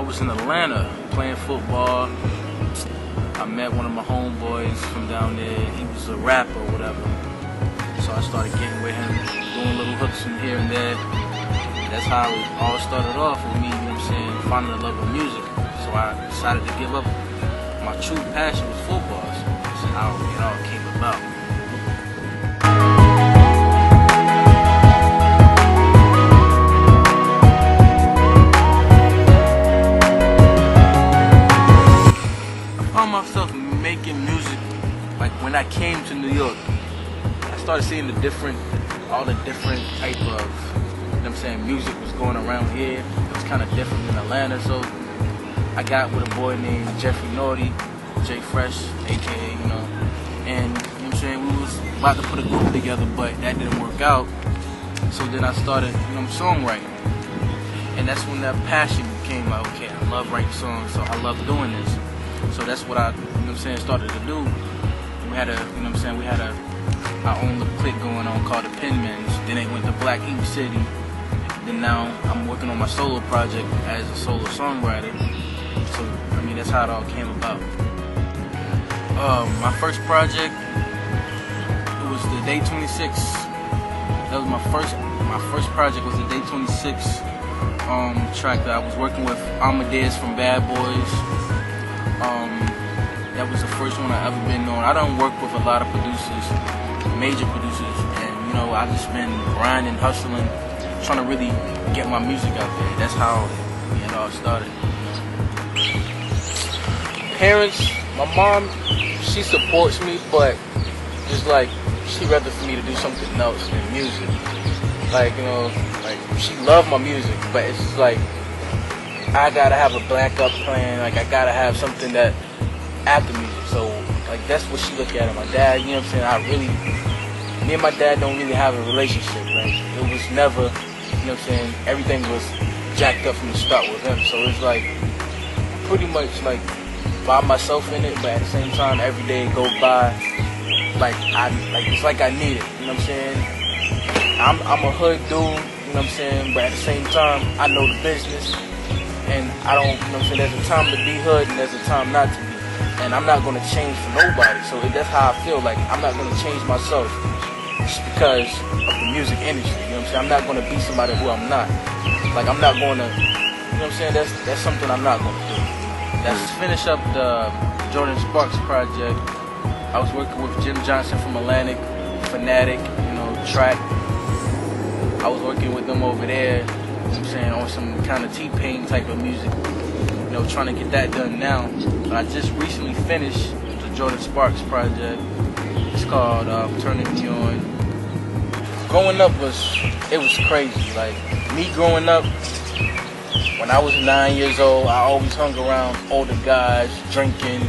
was in Atlanta playing football. I met one of my homeboys from down there. He was a rapper or whatever. So I started getting with him, doing little hooks from here and there. That's how it all started off with me, you know what I'm saying, finding the love of music. So I decided to give up. My true passion was football. So that's how it all came about. I found myself making music like when I came to New York. I started seeing all the different type of, you know what I'm saying, music was going around here. It was kind of different than Atlanta, so I got with a boy named Jeffrey Naughty, J Fresh, aka, you know, and you know what I'm saying, we was about to put a group together, but that didn't work out. So then I started, you know, songwriting, and that's when that passion became like, okay, I love writing songs, so I love doing this. So that's what I, you know what I'm saying, started to do. We had our own little clique going on called the Penmans. Then they went to Black Ink City. Then now I'm working on my solo project as a solo songwriter. So I mean, that's how it all came about. My first project, it was the Day 26. That was my first project was the Day 26 track that I was working with Amadeus from Bad Boys. That was the first one I ever been on. I don't work with a lot of producers, major producers, and you know, I've just been grinding, hustling, trying to really get my music out there. That's how it all started. Parents, my mom, she supports me, but just like she'd rather for me to do something else than music. Like, you know, like she loved my music, but it's just like I gotta have a backup plan. Like I gotta have something that after music. So like that's what she looked at. My dad, you know what I'm saying, me and my dad don't really have a relationship. Like it was never, you know what I'm saying, everything was jacked up from the start with him. So it's like pretty much like by myself in it, but at the same time every day go by like it's like I need it, you know what I'm saying? I'm a hood dude, you know what I'm saying, but at the same time I know the business. And I don't, you know what I'm saying, there's a time to be hood and there's a time not to be. And I'm not going to change for nobody. So that's how I feel. Like, I'm not going to change myself just because of the music industry. You know what I'm saying? I'm not going to be somebody who I'm not. Like, I'm not going to, you know what I'm saying? That's something I'm not going to do. Let's finish up the Jordin Sparks project. I was working with Jim Johnson from Atlantic, Fanatic, you know, Track. I was working with them over there. You know what I'm saying, on some kind of T-Pain type of music, you know, trying to get that done now. I just recently finished the Jordin Sparks project. It's called Turning Me On. Growing up was crazy. Like, me growing up, when I was 9 years old, I always hung around older guys, drinking,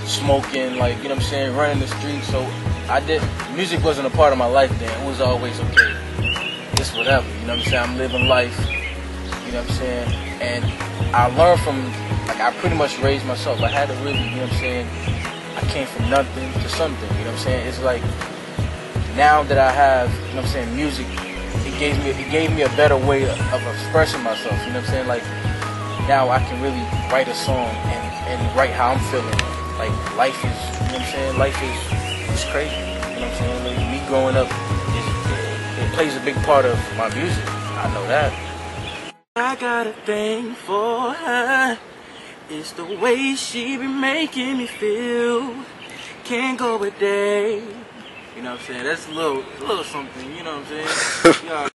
smoking, like, you know what I'm saying, running the streets. So music wasn't a part of my life then. It was always okay. Just whatever, you know what I'm saying, I'm living life, you know what I'm saying, and I learned from, like, I pretty much raised myself. I had to really, you know what I'm saying, I came from nothing to something, you know what I'm saying. It's like, now that I have, you know what I'm saying, music, it gave me a better way of expressing myself, you know what I'm saying. Like, now I can really write a song and write how I'm feeling. Like, life is, you know what I'm saying, life is crazy, you know what I'm saying. Like, me growing up, it plays a big part of my music. I know that. I got a thing for her. It's the way she be making me feel. Can't go a day. You know what I'm saying? That's a little something, you know what I'm saying?